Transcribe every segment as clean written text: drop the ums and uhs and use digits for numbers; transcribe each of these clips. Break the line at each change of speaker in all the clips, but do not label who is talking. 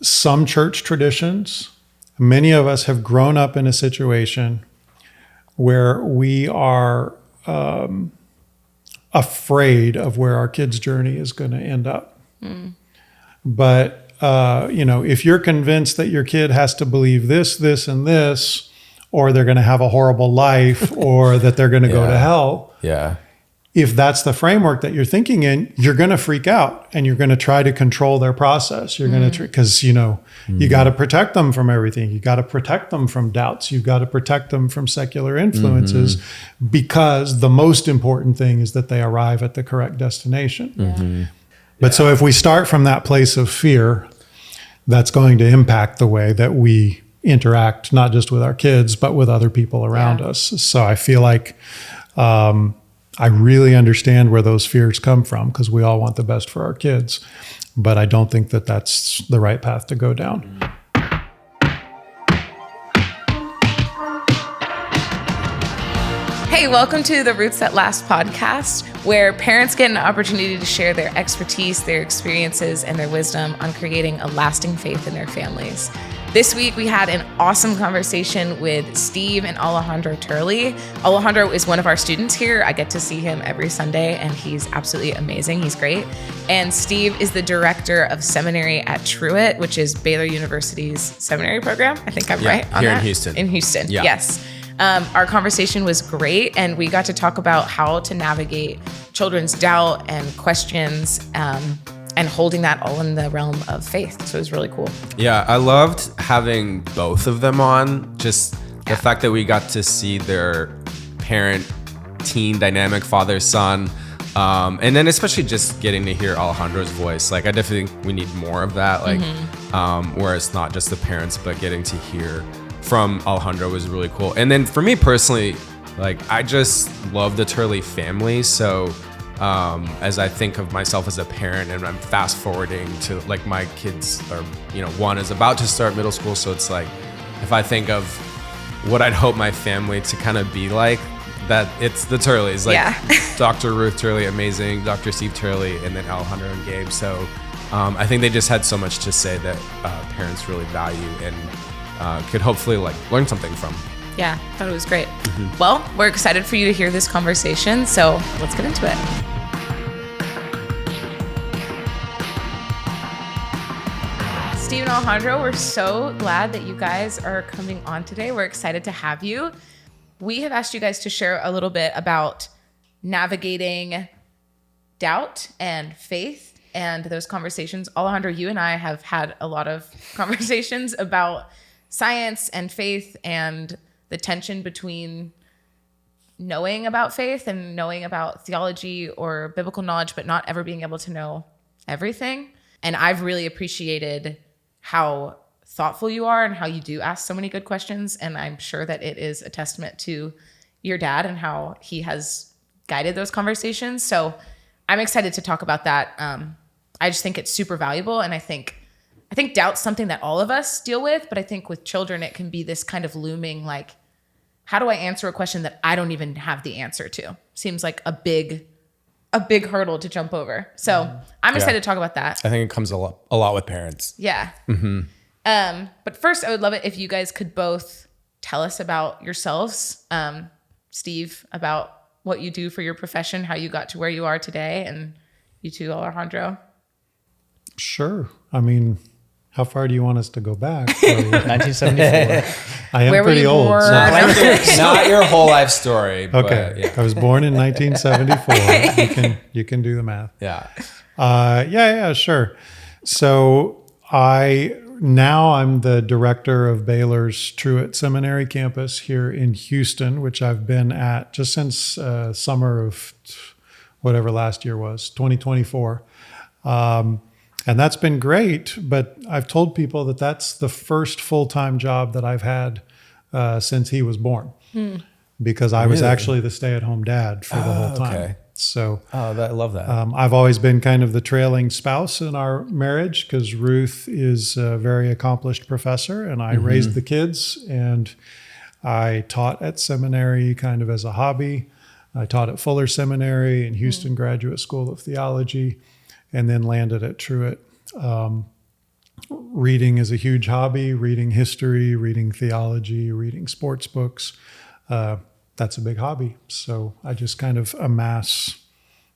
some church traditions, many of us have grown up in a situation where we are afraid of where our kid's journey is going to end up. But, if you're convinced that your kid has to believe this, this, and this, or they're going to have a horrible life, or that they're going to go to hell.
Yeah.
If that's the framework that you're thinking in, you're going to freak out and you're going to try to control their process. You're going to, because, you got to protect them from everything. You got to protect them from doubts. You've got to protect them from secular influences, because the most important thing is that they arrive at the correct destination. But so if we start from that place of fear, that's going to impact the way that we interact, not just with our kids, but with other people around us. So I feel like, I really understand where those fears come from, because we all want the best for our kids, but I don't think that that's the right path to go down.
Hey, welcome to the Roots That Last podcast, where parents get an opportunity to share their expertise, their experiences, and their wisdom on creating a lasting faith in their families. This week, we had an awesome conversation with Steve and Alejandro Turley. Alejandro is one of our students here. I get to see him every Sunday, and he's absolutely amazing. He's great. And Steve is the director of Seminary at Truett, which is Baylor University's seminary program. I think I'm right on
here
that?
in Houston.
In Houston, yes. Our conversation was great, and we got to talk about how to navigate children's doubt and questions, and holding that all in the realm of faith. So it was really cool.
Yeah, I loved having both of them on. Just the fact that we got to see their parent-teen dynamic, father-son, and then especially just getting to hear Alejandro's voice. Like, I definitely think we need more of that. Like, where it's not just the parents, but getting to hear from Alejandro was really cool. And then for me personally, like, I just love the Turley family. So as I think of myself as a parent, and I'm fast forwarding to, like, my kids are, one is about to start middle school. So it's like, if I think of what I'd hope my family to kind of be like, that it's the Turleys, like Dr. Ruth Turley, amazing, Dr. Steve Turley, and then Alejandro and Gabe. So I think they just had so much to say that parents really value and could hopefully, like, learn something from.
Yeah, I thought it was great. Well, we're excited for you to hear this conversation, so let's get into it. Steve and Alejandro, we're so glad that you guys are coming on today. We're excited to have you. We have asked you guys to share a little bit about navigating doubt and faith and those conversations. Alejandro, you and I have had a lot of conversations about science and faith and the tension between knowing about faith and knowing about theology or biblical knowledge, but not ever being able to know everything. And I've really appreciated how thoughtful you are and how you do ask so many good questions. And I'm sure that it is a testament to your dad and how he has guided those conversations. So I'm excited to talk about that. I just think it's super valuable. And I think doubt's something that all of us deal with, but I think with children, it can be this kind of looming, like, how do I answer a question that I don't even have the answer to? Seems like a big hurdle to jump over. So I'm excited to talk about that.
I think it comes a lot with parents.
Yeah. But first, I would love it if you guys could both tell us about yourselves. Steve, about what you do for your profession, how you got to where you are today, and you too, Alejandro.
Sure. I mean, how far do you want us to go back?
1974.
I am
Where were
pretty
you
old.
born?
So.
Not your whole life story. But,
Okay.
yeah.
I was born in 1974. You can do the math.
Yeah.
Yeah, sure. So I'm the director of Baylor's Truett Seminary campus here in Houston, which I've been at just since summer of whatever last year was, 2024. And that's been great, but I've told people that that's the first full-time job that I've had since he was born, because I was actually the stay-at-home dad for the whole time.
Okay.
So
I love that.
I've always been kind of the trailing spouse in our marriage, because Ruth is a very accomplished professor, and I raised the kids, and I taught at seminary kind of as a hobby. I taught at Fuller Seminary and Houston Graduate School of Theology, and then landed at Truett. reading is a huge hobby. Reading history, reading theology, reading sports books. That's a big hobby. So I just kind of amass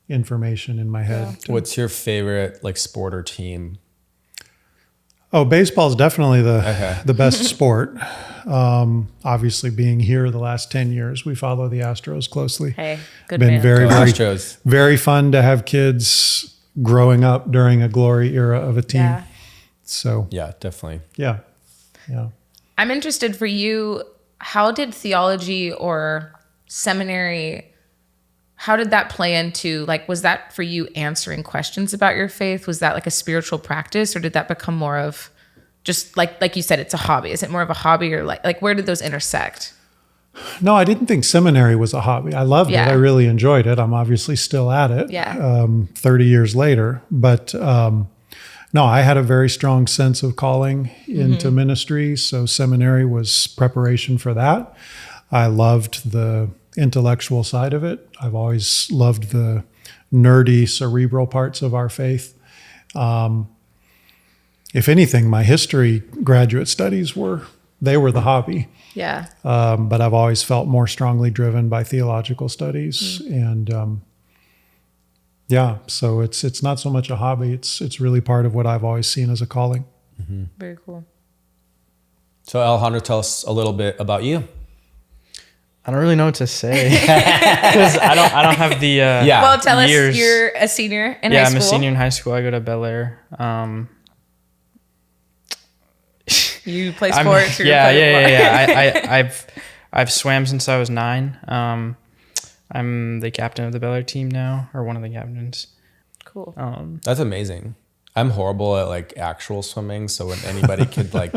information in my head.
What's your favorite like sport or team?
Oh, baseball is definitely the best sport. Obviously, being here the last 10 years, we follow the Astros closely.
Hey, good
Been
man.
very, very,
Astros.
very fun to have kids growing up during a glory era of a team.
Yeah.
So
Yeah, definitely.
yeah.
I'm interested for you, how did theology or seminary, how did that play into, like, was that for you answering questions about your faith? Was that like a spiritual practice, or did that become more of just like you said, it's a hobby? Is it more of a hobby, or like where did those intersect?
No, I didn't think seminary was a hobby. I loved it.
Yeah.
I really enjoyed it. I'm obviously still at it.
Yeah.
30 years later, but no, I had a very strong sense of calling into ministry. So seminary was preparation for that. I loved the intellectual side of it. I've always loved the nerdy, cerebral parts of our faith. If anything, my history graduate studies were the hobby.
Yeah.
But I've always felt more strongly driven by theological studies. And yeah, so it's not so much a hobby. It's really part of what I've always seen as a calling.
Very cool.
So Alejandro, tell us a little bit about you.
I don't really know what to say because I don't have the
Well, tell
years.
us, you're a senior in high
Yeah,
school.
I'm a senior in high school. I go to Baylor.
You play sports.
I've swam since I was 9. I'm the captain of the Baylor team now, or one of the captains.
Cool.
That's amazing. I'm horrible at like actual swimming, so when anybody could like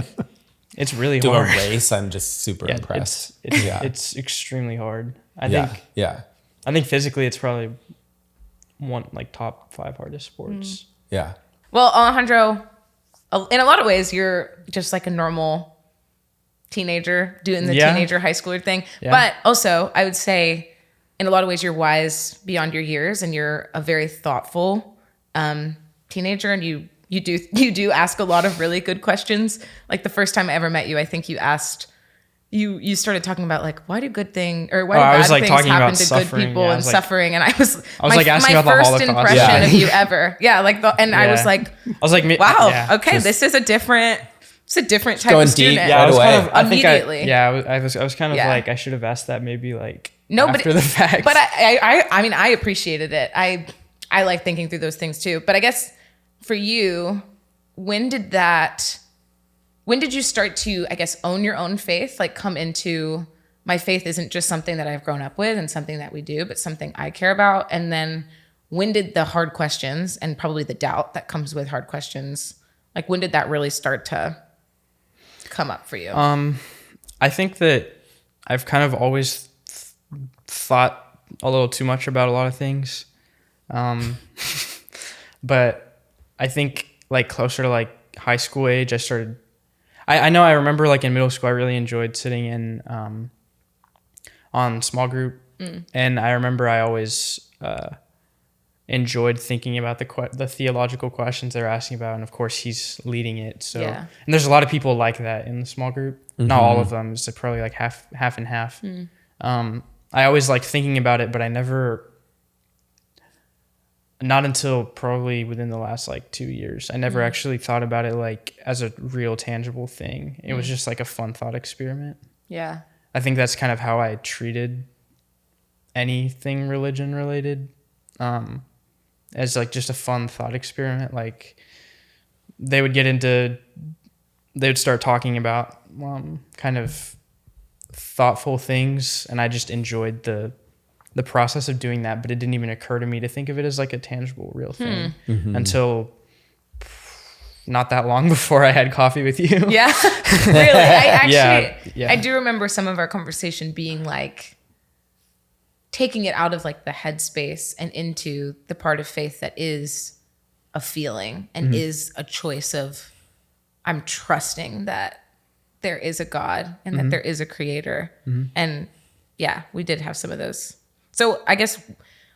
It's really
do
hard.
a race, I'm just super impressed.
It's extremely hard. I think physically it's probably one like top 5 hardest sports.
Yeah.
Well, Alejandro, in a lot of ways, you're just like a normal teenager doing the teenager high schooler thing.
Yeah.
But also, I would say, in a lot of ways, you're wise beyond your years, and you're a very thoughtful teenager, and you do ask a lot of really good questions. Like the first time I ever met you, I think you asked. You started talking about like why do bad things happen to good people and suffering, and I was like asking
my
about the
Holocaust.
impression of you ever, I was like, wow, okay, this is a different type of student.
Yeah,
I
immediately.
I was kind of like I should have asked that maybe like after the fact.
But I appreciated it. I like thinking through those things too. But I guess for you, when did you start to, I guess, own your own faith? Like come into, my faith isn't just something that I've grown up with and something that we do, but something I care about. And then when did the hard questions and probably the doubt that comes with hard questions, like when did that really start to come up for you?
I think that I've kind of always thought a little too much about a lot of things. But I think like closer to like high school age, I started, I know I remember like in middle school, I really enjoyed sitting in on small group. And I remember I always enjoyed thinking about the theological questions they're asking about. And of course he's leading it. So, and there's a lot of people like that in the small group. Not all of them. It's probably like half and half. I always like thinking about it, but I never, not until probably within the last like 2 years, I never actually thought about it like as a real tangible thing. It was just like a fun thought experiment.
Yeah.
I think that's kind of how I treated anything religion related, as like just a fun thought experiment. Like they would start talking about kind of thoughtful things, and I just enjoyed the process of doing that, but it didn't even occur to me to think of it as like a tangible real thing until not that long before I had coffee with you.
Yeah. Really. I actually,
Yeah.
I do remember some of our conversation being like taking it out of like the headspace and into the part of faith that is a feeling and is a choice of, I'm trusting that there is a God and that there is a creator. And yeah, we did have some of those. So I guess,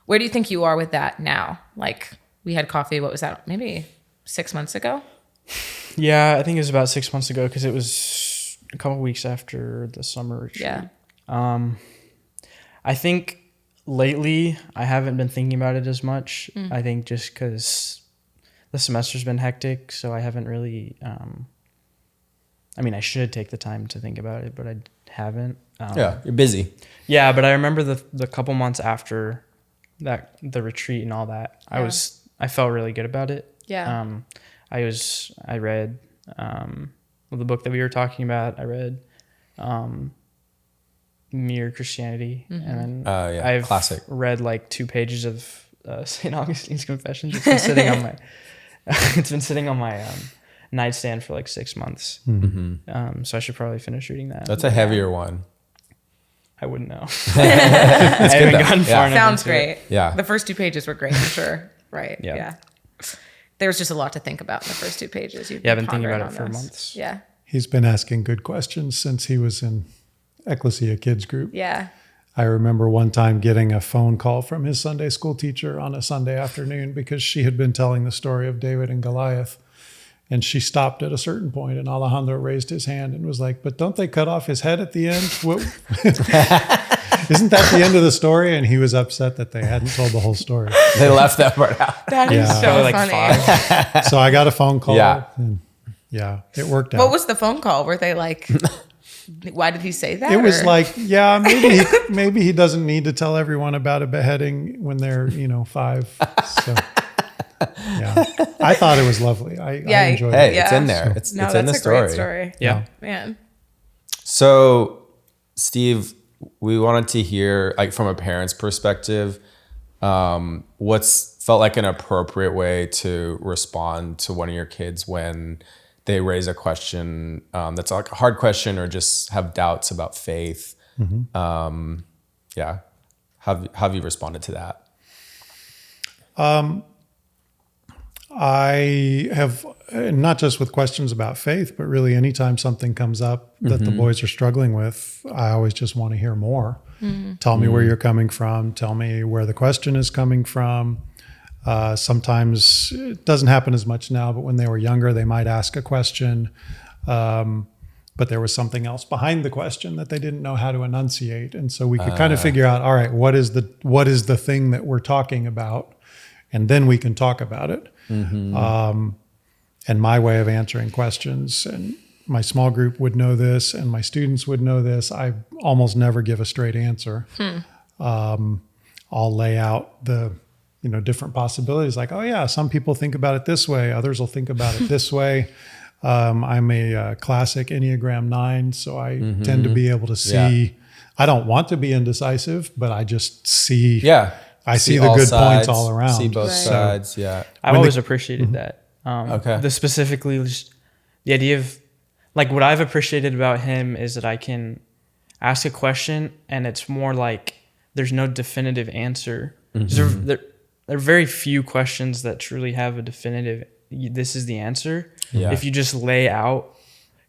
where do you think you are with that now? Like we had coffee, what was that? Maybe 6 months ago?
Yeah, I think it was about 6 months ago because it was a couple weeks after the summer retreat.
Yeah.
I think lately I haven't been thinking about it as much. I think just because the semester's been hectic, so I haven't really. I mean, I should take the time to think about it, but I haven't.
Yeah, you're busy.
Yeah, but I remember the couple months after that, the retreat and all that.
Yeah.
I felt really good about it.
Yeah.
I read the book that we were talking about. I read Mere Christianity, and then I've
classic.
read like 2 pages of St. Augustine's Confessions. It's been sitting on my nightstand for like 6 months. So I should probably finish reading that.
That's a heavier one.
I wouldn't know. I haven't gotten far enough.
Sounds
into
great.
it.
Yeah.
The first 2 pages were great, for sure. Right.
Yeah.
Yeah. There was just a lot to think about in the first 2 pages.
Yeah, I've been thinking about it for months.
Yeah.
He's been asking good questions since he was in Ecclesia Kids Group.
Yeah.
I remember one time getting a phone call from his Sunday school teacher on a Sunday afternoon because she had been telling the story of David and Goliath. And she stopped at a certain point, and Alejandro raised his hand and was like, "But don't they cut off his head at the end? Isn't that the end of the story?" And he was upset that they hadn't told the whole story.
They left that part out.
That is
Yeah.
so
Probably like
funny.
5.
So I got a phone call.
Yeah.
And it worked out.
What was the phone call? Were they like, why did he say that?
It was
or-
like, maybe he doesn't need to tell everyone about a beheading when they're 5. So yeah, I thought it was lovely. I enjoyed
Hey,
it.
Yeah.
it's in there. It's
no,
it's in the
that's a great
story.
story.
Yeah.
Man.
So, Steve, we wanted to hear, like, from a parent's perspective, what's felt like an appropriate way to respond to one of your kids when they raise a question that's like a hard question or just have doubts about faith. Yeah. How have you responded to that?
I have, not just with questions about faith, but really anytime something comes up that the boys are struggling with, I always just want to hear more. Tell me where you're coming from. Tell me where the question is coming from. Sometimes it doesn't happen as much now, but when they were younger, they might ask a question, but there was something else behind the question that they didn't know how to enunciate. And so we could kind of figure out, all right, what is the thing that we're talking about? And then we can talk about it. And my way of answering questions, and my small group would know this, and my students would know this. I almost never give a straight answer. I'll lay out the different possibilities. Like, oh yeah, some people think about it this way. Others will think about it this way. I'm a classic Enneagram 9, so I tend to be able to see.
Yeah.
I don't want to be indecisive, but I just see.
Yeah.
I see the
all
good
sides,
points all around.
See both
Right.
sides. Yeah.
I've always appreciated that.
Okay.
The specifically just the idea of like what I've appreciated about him is that I can ask a question and it's more like there's no definitive answer. There are very few questions that truly have a definitive. This is the answer.
Yeah.
If you just lay out,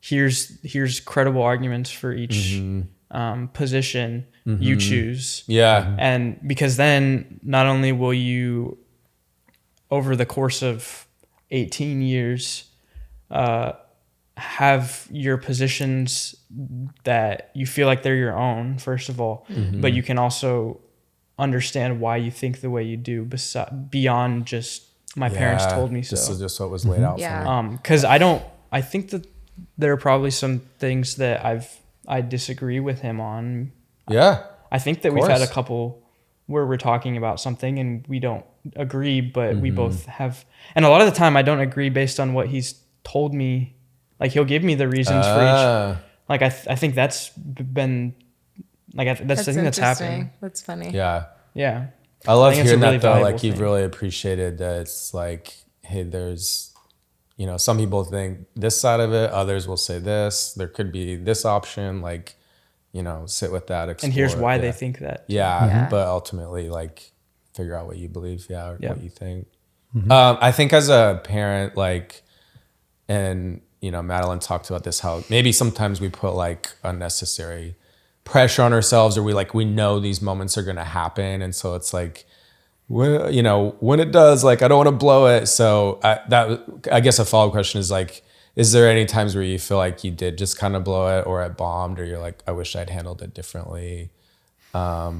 here's credible arguments for each position you choose.
Yeah.
And because then not only will you, over the course of 18 years, have your positions that you feel like they're your own, first of all, but you can also understand why you think the way you do beyond just my parents told me so.
This is just what was laid out
Yeah.
for me.
Because I think that there are probably some things that I disagree with him on.
Yeah.
I think that we've had a
course.
couple where we're talking about something and we don't agree, but we both have. And a lot of the time I don't agree based on what he's told me. Like he'll give me the reasons for each. Like I think that's been like I think that's
interesting.
happened.
That's funny.
Yeah.
Yeah.
I love
I think it's a
hearing
really
that though.
valuable
Like you've
thing.
really appreciated that it's like, hey, there's, some people think this side of it, others will say this. There could be this option, like, sit with that. Explore
And here's
it.
why
Yeah.
they think that.
Yeah,
Yeah.
but ultimately, like, figure out what you believe, or
Yeah.
what you think. I think as a parent, like, and Madeline talked about this, how maybe sometimes we put like unnecessary pressure on ourselves, or we know these moments are going to happen, and so it's like when, you know, when it does, like, I don't want to blow it. So I guess a follow-up question is like, is there any times where you feel like you did just kind of blow it or it bombed, or you're like, I wish I'd handled it differently?
I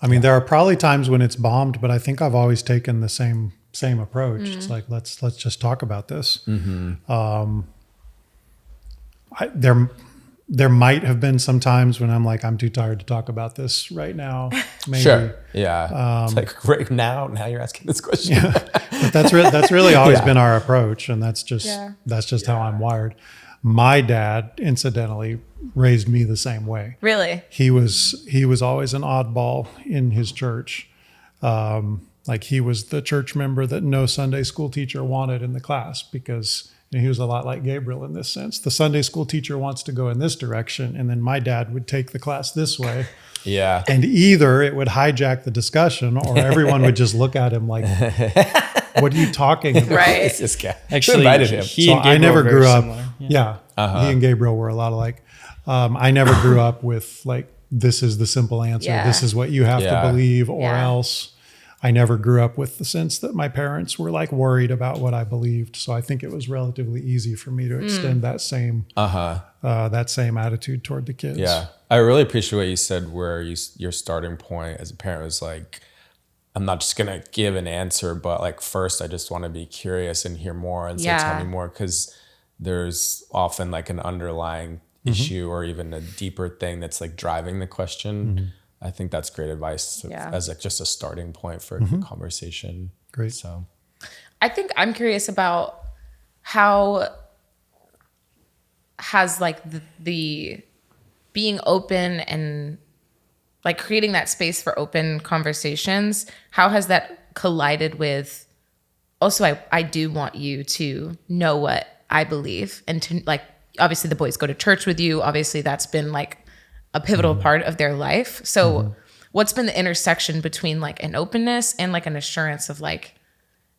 mean, there are probably times when it's bombed, but I think I've always taken the same approach. It's like, let's just talk about this. There might have been some times when I'm like, I'm too tired to talk about this right now. Maybe.
Sure. Yeah. It's like right now you're asking this question.
Yeah. But that's really always been our approach. And that's just how I'm wired. My dad, incidentally, raised me the same way.
Really?
He was always an oddball in his church. Like he was the church member that no Sunday school teacher wanted in the class because he was a lot like Gabriel in this sense. The Sunday school teacher wants to go in this direction, and then my dad would take the class this way.
Yeah.
And either it would hijack the discussion or everyone would just look at him like, what are you talking about?
Right.
This guy.
Actually,
invited him.
he
So
and Gabriel
I never
are very
grew up.
similar.
Yeah. He and Gabriel were a lot alike. I never grew up with like, this is the simple answer.
Yeah.
This is what you have to believe or
Yeah.
else. I never grew up with the sense that my parents were like worried about what I believed. So I think it was relatively easy for me to extend that same attitude toward the kids.
Yeah. I really appreciate what you said where your starting point as a parent was like, I'm not just going to give an answer, but like first I just want to be curious and hear more and say, tell me more. Because there's often like an underlying issue or even a deeper thing that's like driving the question. I think that's great advice as like just a starting point for the conversation.
Great.
So
I think I'm curious about how has like the being open and like creating that space for open conversations, how has that collided with also I do want you to know what I believe and to like obviously the boys go to church with you. Obviously that's been like a pivotal part of their life. So what's been the intersection between like an openness and like an assurance of like,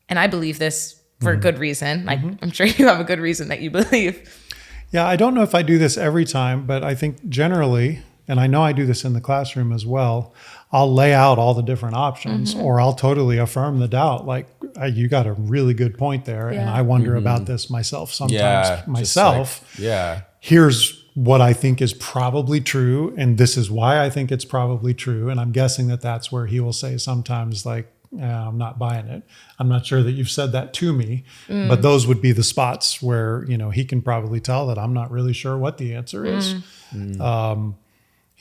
and I believe this for a good reason. Like I'm sure you have a good reason that you believe.
Yeah, I don't know if I do this every time, but I think generally, and I know I do this in the classroom as well, I'll lay out all the different options or I'll totally affirm the doubt. Like, you got a really good point there. And I wonder about this myself sometimes. Myself.
Like,
here's what I think is probably true. And this is why I think it's probably true. And I'm guessing that that's where he will say sometimes like, I'm not buying it. I'm not sure that you've said that to me, but those would be the spots where, you know, he can probably tell that I'm not really sure what the answer is.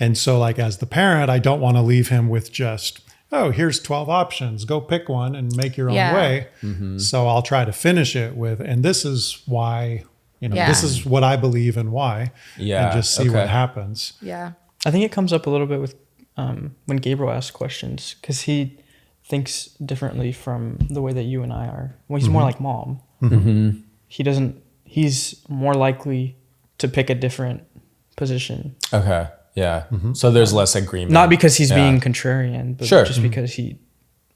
And so like, as the parent, I don't want to leave him with just, oh, here's 12 options, go pick one and make your own way. So I'll try to finish it with, and this is why, you know, this is what I believe and why, and just see what happens.
Yeah.
I think it comes up a little bit with when Gabriel asks questions, because he thinks differently from the way that you and I are. Well, he's more like mom. He's more likely to pick a different position.
Okay. Yeah. So there's less agreement.
Not because he's being contrarian, but
Sure.
just because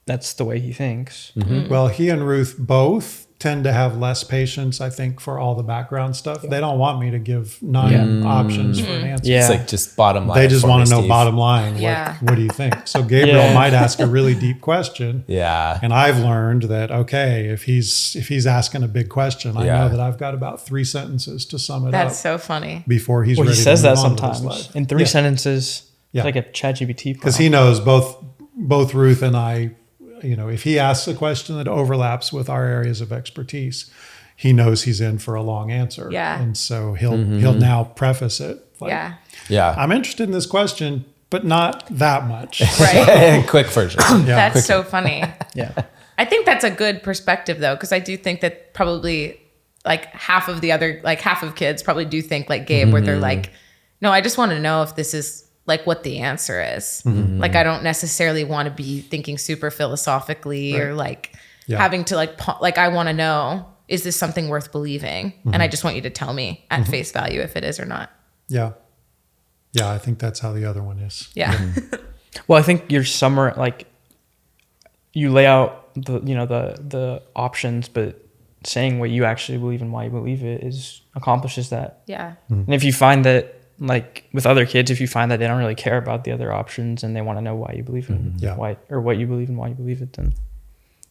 that's the way he thinks.
Well, he and Ruth both tend to have less patience, I think, for all the background stuff. They don't want me to give 9 options for an answer.
It's like just bottom line.
They just want to know
Steve.
bottom line. What do you think? So Gabriel might ask a really deep question.
Yeah.
And I've learned that, okay, if he's asking a big question, I know that I've got about 3 sentences to sum it up.
That's so funny.
Before he's
Well,
ready
he says
to move
that
on to his
sometimes
life.
in 3 sentences.
Yeah.
It's like a ChatGPT.
Because he knows both Ruth and I, you know, if he asks a question that overlaps with our areas of expertise, he knows he's in for a long answer.
Yeah.
And so he'll now preface it. Like, I'm interested in this question, but not that much.
Right.
Quick version.
That's so funny.
Yeah.
I think that's a good perspective though, because I do think that probably like half of kids probably do think like Gabe, where they're like, no, I just want to know if this is like what the answer is. Like, I don't necessarily want to be thinking super philosophically or like having to like, I want to know, is this something worth believing? And I just want you to tell me at face value if it is or not.
Yeah. Yeah. I think that's how the other one is.
Yeah.
Well, I think your summer, like you lay out the options, but saying what you actually believe and why you believe it accomplishes that.
Yeah.
And if you find that like with other kids, if you find that they don't really care about the other options and they want to know why you believe in why, or what you believe and why you believe it, then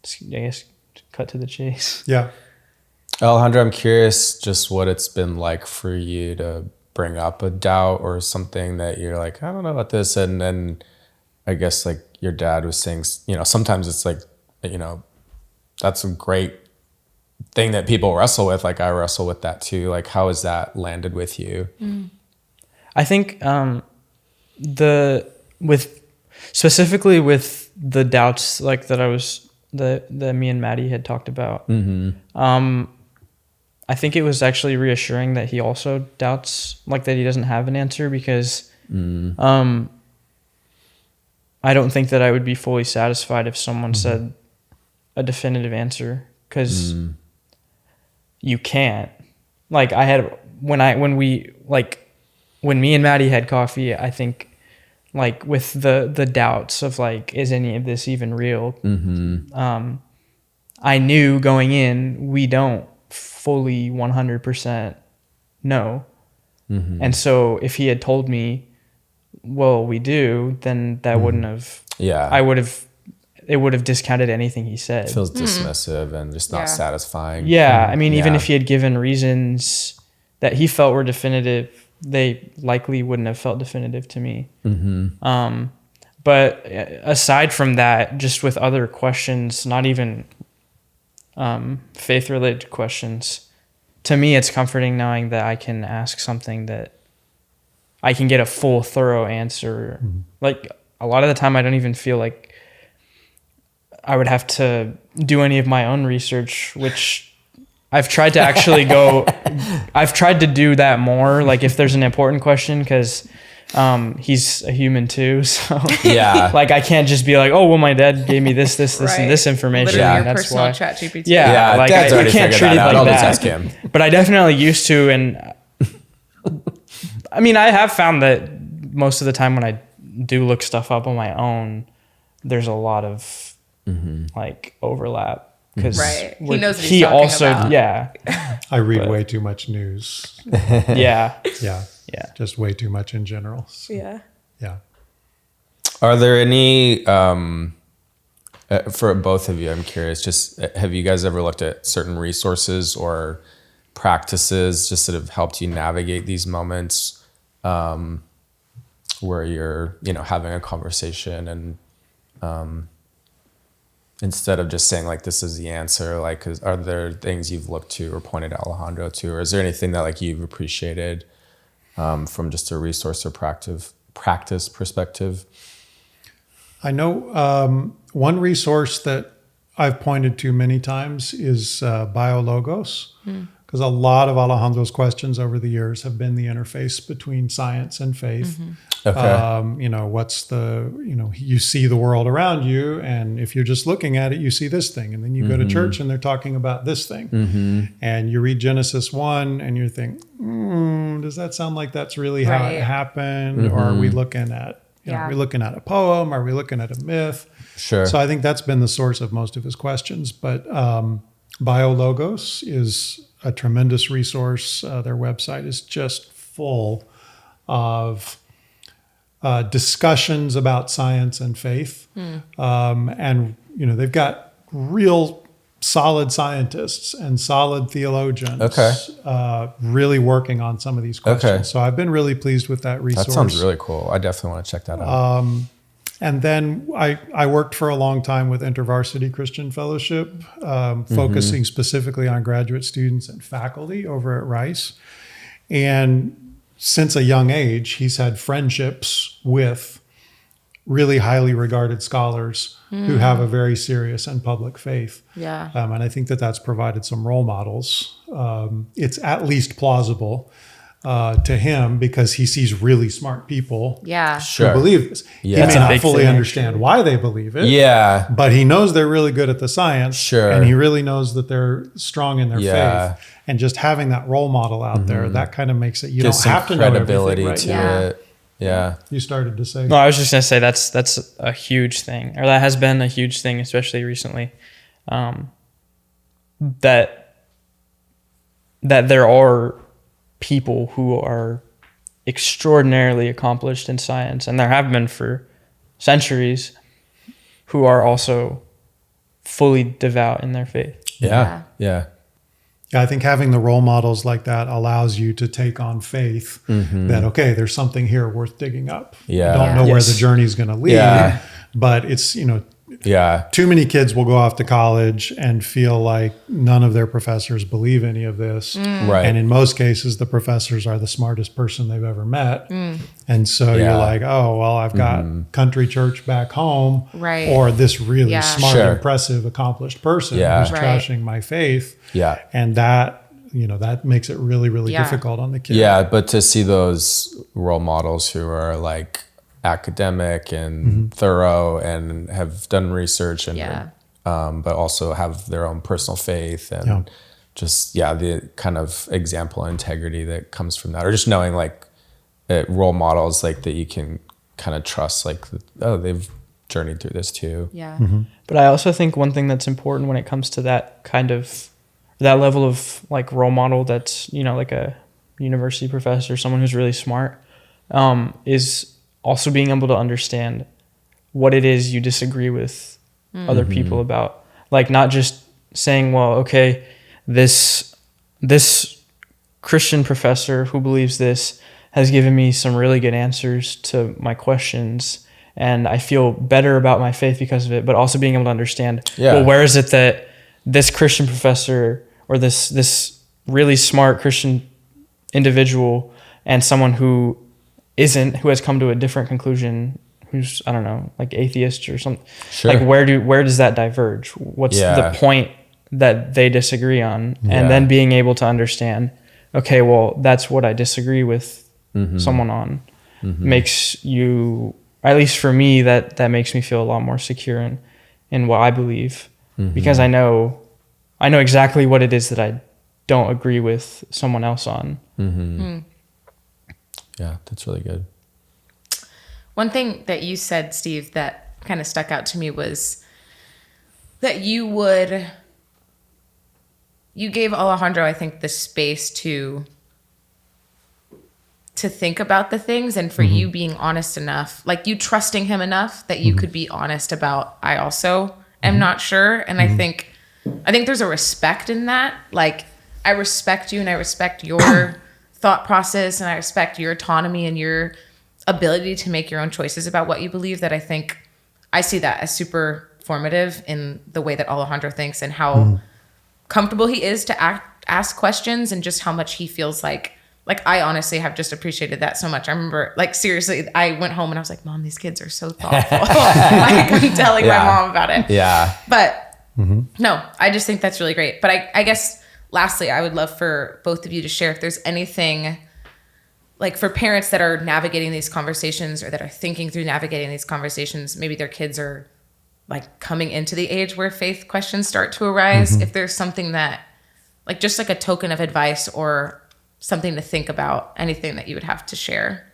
just, I guess, cut to the chase.
Yeah.
Alejandro, I'm curious just what it's been like for you to bring up a doubt or something that you're like, I don't know about this. And then I guess like your dad was saying, you know, sometimes it's like, you know, that's a great thing that people wrestle with. Like I wrestle with that too. Like how has that landed with you?
I think specifically with the doubts like that me and Maddie had talked about. I think it was actually reassuring that he also doubts, like that he doesn't have an answer, because I don't think that I would be fully satisfied if someone said a definitive answer, because you can't. Like I had when me and Maddie had coffee, I think like with the doubts of like, is any of this even real? I knew going in, we don't fully 100% know. And so if he had told me, well, we do, then that wouldn't have, it would have discounted anything he said.
It feels dismissive and just not satisfying.
Yeah. I mean, even if he had given reasons that he felt were definitive, they likely wouldn't have felt definitive to me. But aside from that, just with other questions, not even faith-related questions, to me, it's comforting knowing that I can ask something that I can get a full, thorough answer. Like a lot of the time, I don't even feel like I would have to do any of my own research, which I've tried to actually I've tried to do that more. Like if there's an important question, because he's a human too. So like I can't just be like, oh, well, my dad gave me this, and this information.
Literally your
that's
personal
why.
chat GPT.
Yeah, like
Dad's
I
already
can't
figured
treat it
that out.
like
I'll just
that.
ask him.
But I definitely used to, and I mean, I have found that most of the time when I do look stuff up on my own, there's a lot of like overlap. Because
he knows what he's talking about.
I read way too much news.
Yeah.
Just way too much in general.
Yeah.
Are there any, for both of you, I'm curious, just have you guys ever looked at certain resources or practices just that have helped you navigate these moments where you're, you know, having a conversation and instead of just saying like, this is the answer, like, are there things you've looked to or pointed Alejandro to, or is there anything that like you've appreciated from just a resource or practice perspective?
I know one resource that I've pointed to many times is BioLogos, because a lot of Alejandro's questions over the years have been the interface between science and faith. You know, what's you see the world around you, and if you're just looking at it, you see this thing, and then you go to church and they're talking about this thing, and you read Genesis 1 and you think, does that sound like that's really how it happened? Or are we looking at, are we looking at a poem? Are we looking at a myth?
Sure.
So I think that's been the source of most of his questions. But BioLogos is a tremendous resource. Their website is just full of discussions about science and faith. And, you know, they've got real solid scientists and solid theologians really working on some of these questions. So I've been really pleased with that resource.
That sounds really cool. I definitely want to check that out.
And then I worked for a long time with InterVarsity Christian Fellowship, focusing specifically on graduate students and faculty over at Rice. And since a young age, he's had friendships with really highly regarded scholars who have a very serious and public faith. And I think that that's provided some role models. It's at least plausible to him because he sees really smart people who believe this. He may not fully understand why they believe it, but he knows they're really good at the science, and he really knows that they're strong in their faith. And just having that role model out there, that kind of makes it, you don't have to know everything, right?
To it.
You started to say.
No, I was just going to say that's a huge thing, or that has been a huge thing, especially recently, that there are people who are extraordinarily accomplished in science, and there have been for centuries, who are also fully devout in their faith.
Yeah.
Yeah, I think having the role models like that allows you to take on faith that, okay, there's something here worth digging up.
Yeah.
I don't know where the journey's going to lead,
Yeah.
but it's,
Yeah.
too many kids will go off to college and feel like none of their professors believe any of this.
Right.
And in most cases, the professors are the smartest person they've ever met. And so you're like, oh, well, I've got country church back home,
Right.
or this really
Yeah.
smart,
Sure.
impressive, accomplished person who's
Right.
trashing my faith.
Yeah.
And that, that makes it really, really
Yeah.
difficult on the kid.
Yeah, but to see those role models who are like academic and thorough and have done research and
Yeah.
but also have their own personal faith and
Yeah.
just the kind of example and integrity that comes from that, or just knowing like role models like that you can kind of trust, like, oh, they've journeyed through this too.
Yeah.
But I also think one thing that's important when it comes to that kind of that level of like role model that's like a university professor, someone who's really smart, is also being able to understand what it is you disagree with other people about. Like, not just saying, well, okay, this Christian professor who believes this has given me some really good answers to my questions, and I feel better about my faith because of it, but also being able to understand, well, where is it that this Christian professor or this really smart Christian individual and someone who has come to a different conclusion, who's, I don't know, like atheist or something.
Sure.
Like, where does that diverge? What's the point that they disagree on? And then being able to understand, okay, well, that's what I disagree with someone on, makes you, at least for me, that makes me feel a lot more secure in what I believe, because I know exactly what it is that I don't agree with someone else on.
Yeah, that's really good.
One thing that you said, Steve, that kind of stuck out to me was that you gave Alejandro, I think, the space to think about the things, and for you being honest enough, like you trusting him enough that you could be honest about, I also am not sure. And I think there's a respect in that. Like, I respect you and I respect your thought process, and I respect your autonomy and your ability to make your own choices about what you believe. That I see that as super formative in the way that Alejandro thinks, and how comfortable he is to ask questions, and just how much he feels like I honestly have just appreciated that so much. I remember, like, seriously, I went home and I was like, Mom, these kids are so thoughtful. Like, I'm telling my mom about it.
Yeah.
But no, I just think that's really great. But I guess lastly, I would love for both of you to share if there's anything, like, for parents that are navigating these conversations, or that are thinking through navigating these conversations, maybe their kids are like coming into the age where faith questions start to arise. If there's something that, like, just like a token of advice or something to think about, anything that you would have to share.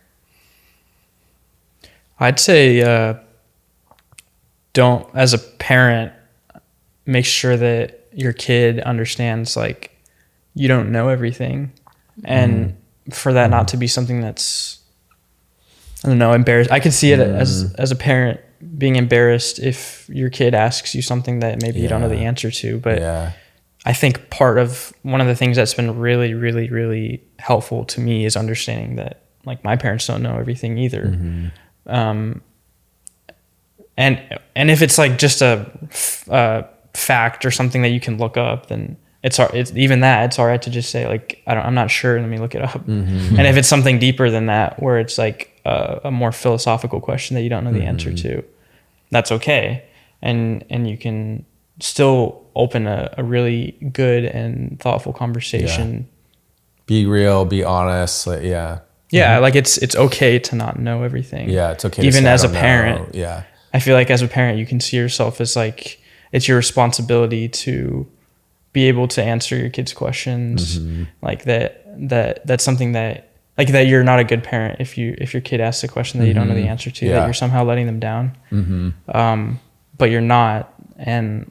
I'd say don't, as a parent, make sure that your kid understands, like, you don't know everything, and for that not to be something that's, I don't know, embarrassed. I could see it as a parent being embarrassed if your kid asks you something that maybe you don't know the answer to. But I think one of the things that's been really, really, really helpful to me is understanding that, like, my parents don't know everything either. And if it's like just a fact or something that you can look up, then it's all right to just say, like, I'm not sure, let me look it up. And if it's something deeper than that, where it's like a more philosophical question that you don't know the answer to, that's okay. And you can still open a really good and thoughtful conversation.
Be real, be honest. Like,
like it's okay to not know everything.
Yeah, it's okay.
Even
to say,
as
I
a
don't
parent.
know. Yeah.
I feel like as a parent, you can see yourself as, like, it's your responsibility to be able to answer your kids' questions. Like that's something that, like, that you're not a good parent if your kid asks a question that you don't know the answer to, that you're somehow letting them down. But you're not, and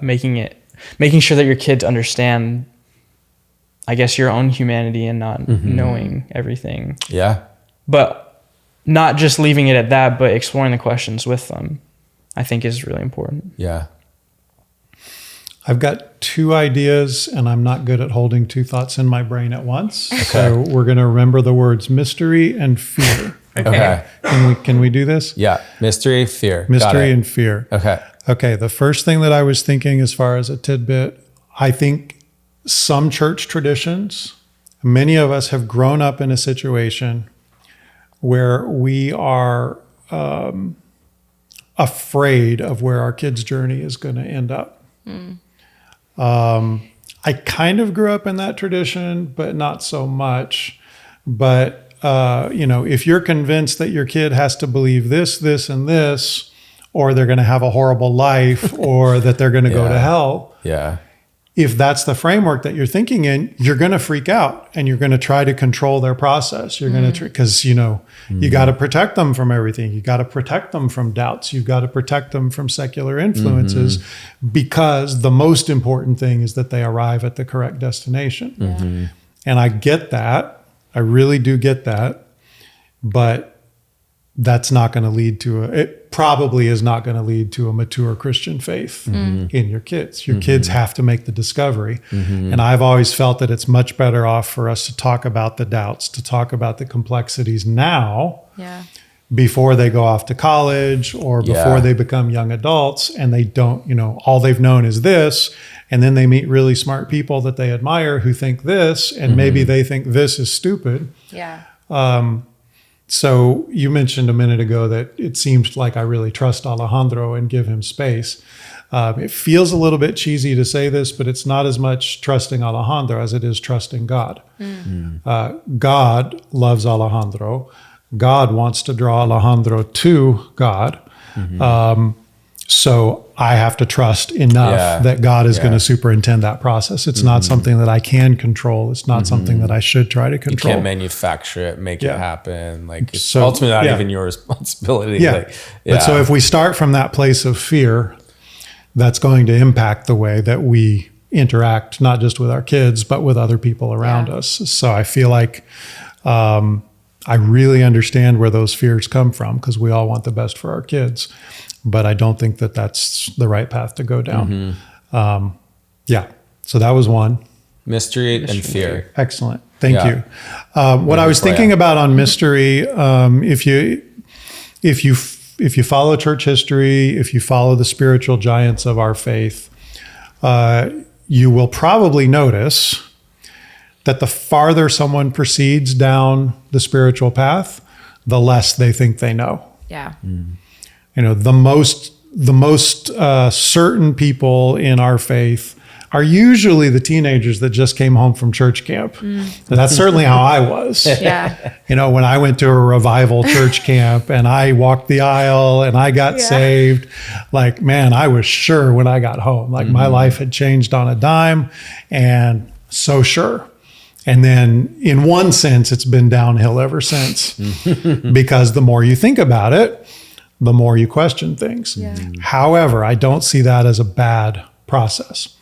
making sure that your kids understand I guess, your own humanity and not knowing everything.
Yeah.
But not just leaving it at that, but exploring the questions with them, I think is really important.
Yeah.
I've got two ideas, and I'm not good at holding two thoughts in my brain at once.
Okay.
So we're going to remember the words mystery and fear.
Okay.
Can we do this?
Yeah. Mystery, fear.
Mystery and fear.
Okay.
Okay. The first thing that I was thinking as far as a tidbit, I think some church traditions, many of us have grown up in a situation where we are afraid of where our kids' journey is going to end up. I kind of grew up in that tradition, but not so much. But, if you're convinced that your kid has to believe this, this, and this, or they're going to have a horrible life, or that they're going to go to hell.
Yeah.
If that's the framework that you're thinking in, you're going to freak out and you're going to try to control their process. You're going to, because, you got to protect them from everything. You got to protect them from doubts. You've got to protect them from secular influences because the most important thing is that they arrive at the correct destination. And I get that. I really do get that. But that's not going to lead to it probably is not going to lead to a mature Christian faith in your kids. Your kids have to make the discovery. And I've always felt that it's much better off for us to talk about the doubts, to talk about the complexities now before they go off to college or before they become young adults and they don't, all they've known is this. And then they meet really smart people that they admire who think this, and maybe they think this is stupid. So you mentioned a minute ago that it seems like I really trust Alejandro and give him space. It feels a little bit cheesy to say this, but it's not as much trusting Alejandro as it is trusting God. God loves Alejandro. God wants to draw Alejandro to God. So I have to trust enough that God is going to superintend that process. It's not something that I can control. It's not something that I should try to control.
You can't manufacture it, make it happen. Like it's ultimately not even your responsibility.
But so if we start from that place of fear, that's going to impact the way that we interact, not just with our kids, but with other people around us. So I feel like I really understand where those fears come from because we all want the best for our kids. But I don't think that that's the right path to go down. So that was one.
Mystery and fear.
Excellent. Thank you. What I was thinking about on mystery, if you follow church history, if you follow the spiritual giants of our faith, you will probably notice that the farther someone proceeds down the spiritual path, the less they think they know. The most certain people in our faith are usually the teenagers that just came home from church camp. And that's certainly how I was. When I went to a revival church camp and I walked the aisle and I got saved, like, man, I was sure when I got home, like my life had changed on a dime and so sure. And then in one sense, it's been downhill ever since because the more you think about it, the more you question things. However, I don't see that as a bad process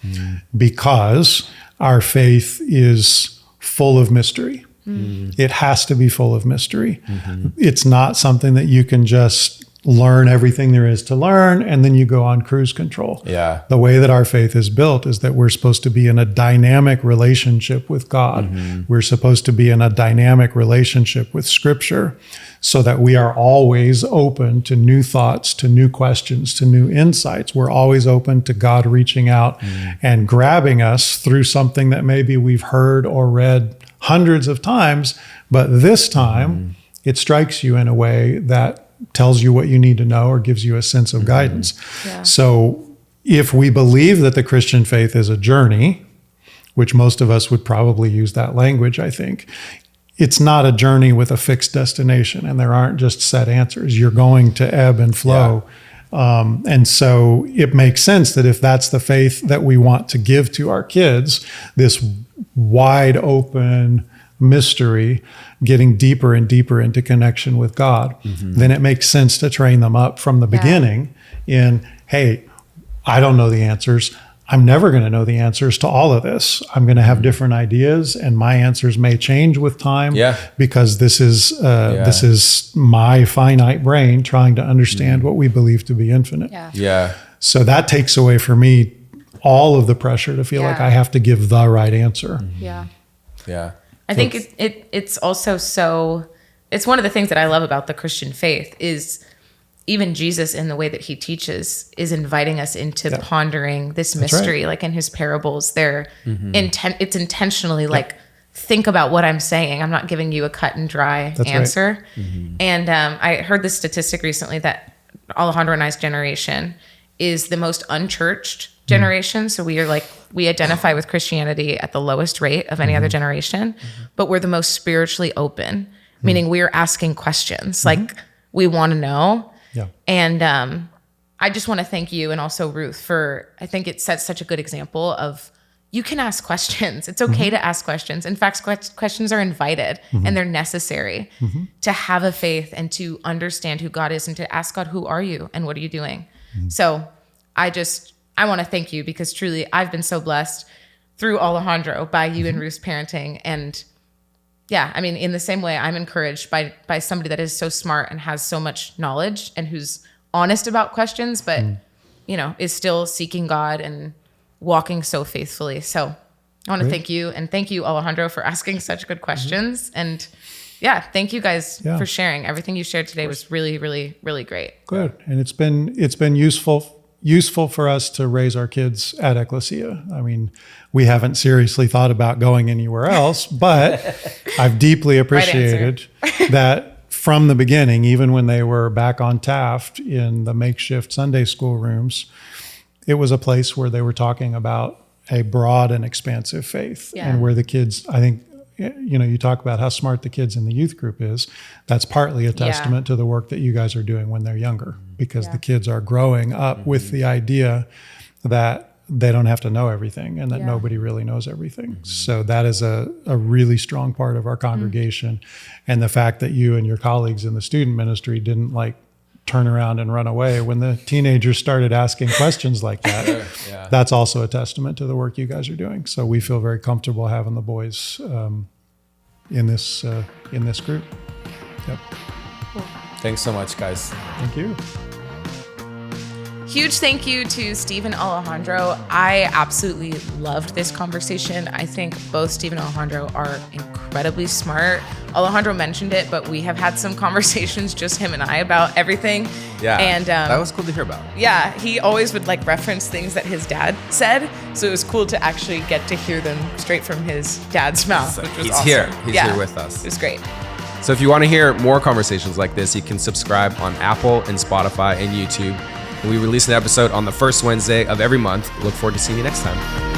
because our faith is full of mystery. It has to be full of mystery. It's not something that you can just learn everything there is to learn and then you go on cruise control. The way that our faith is built is that we're supposed to be in a dynamic relationship with God. We're supposed to be in a dynamic relationship with Scripture so that we are always open to new thoughts, to new questions, to new insights. We're always open to God reaching out and grabbing us through something that maybe we've heard or read hundreds of times, but this time it strikes you in a way that tells you what you need to know or gives you a sense of guidance. So if we believe that the Christian faith is a journey, which most of us would probably use that language, I think, it's not a journey with a fixed destination and there aren't just set answers. You're going to ebb and flow. And so it makes sense that if that's the faith that we want to give to our kids, this wide open mystery, getting deeper and deeper into connection with God, then it makes sense to train them up from the beginning in, hey, I don't know the answers. I'm never going to know the answers to all of this. I'm going to have different ideas, and my answers may change with time. Because this is my finite brain trying to understand what we believe to be infinite. So that takes away for me all of the pressure to feel like I have to give the right answer.
I think it's also it's one of the things that I love about the Christian faith is even Jesus, in the way that he teaches, is inviting us into pondering this mystery. Like in his parables, it's intentionally like, think about what I'm saying. I'm not giving you a cut and dry answer. And I heard this statistic recently that Alejandro and I's generation is the most unchurched generation. So we identify with Christianity at the lowest rate of any other generation, but we're the most spiritually open, meaning we're asking questions. Like we want to know. And I just want to thank you, and also Ruth, for, I think it sets such a good example of, you can ask questions. It's okay to ask questions. In fact, questions are invited and they're necessary to have a faith and to understand who God is and to ask God, who are you and what are you doing? So I want to thank you, because truly I've been so blessed through Alejandro by you and Ruth's parenting. And I mean, in the same way, I'm encouraged by somebody that is so smart and has so much knowledge and who's honest about questions, but is still seeking God and walking so faithfully. So I want to thank you, and thank you, Alejandro, for asking such good questions. And thank you guys for sharing. Everything you shared today was really, really, really great.
Good. And it's been useful for us to raise our kids at Ecclesia. I mean, we haven't seriously thought about going anywhere else, but I've deeply appreciated that from the beginning, even when they were back on Taft in the makeshift Sunday school rooms, it was a place where they were talking about a broad and expansive faith, and where the kids, I think, you talk about how smart the kids in the youth group is. That's partly a testament to the work that you guys are doing when they're younger, because the kids are growing up with the idea that they don't have to know everything and that nobody really knows everything. So that is a really strong part of our congregation. And the fact that you and your colleagues in the student ministry didn't turn around and run away when the teenagers started asking questions like that, that's also a testament to the work you guys are doing. So we feel very comfortable having the boys in this group.
Thanks so much, guys.
Thank you.
Huge thank you to Steve and Alejandro. I absolutely loved this conversation. I think both Steve and Alejandro are incredibly smart. Alejandro mentioned it, but we have had some conversations, just him and I, about everything. And
that was cool to hear about.
He always would reference things that his dad said. So it was cool to actually get to hear them straight from his dad's mouth, which was awesome.
He's here with us.
It was great.
So if you want to hear more conversations like this, you can subscribe on Apple and Spotify and YouTube. And we release an episode on the first Wednesday of every month. Look forward to seeing you next time.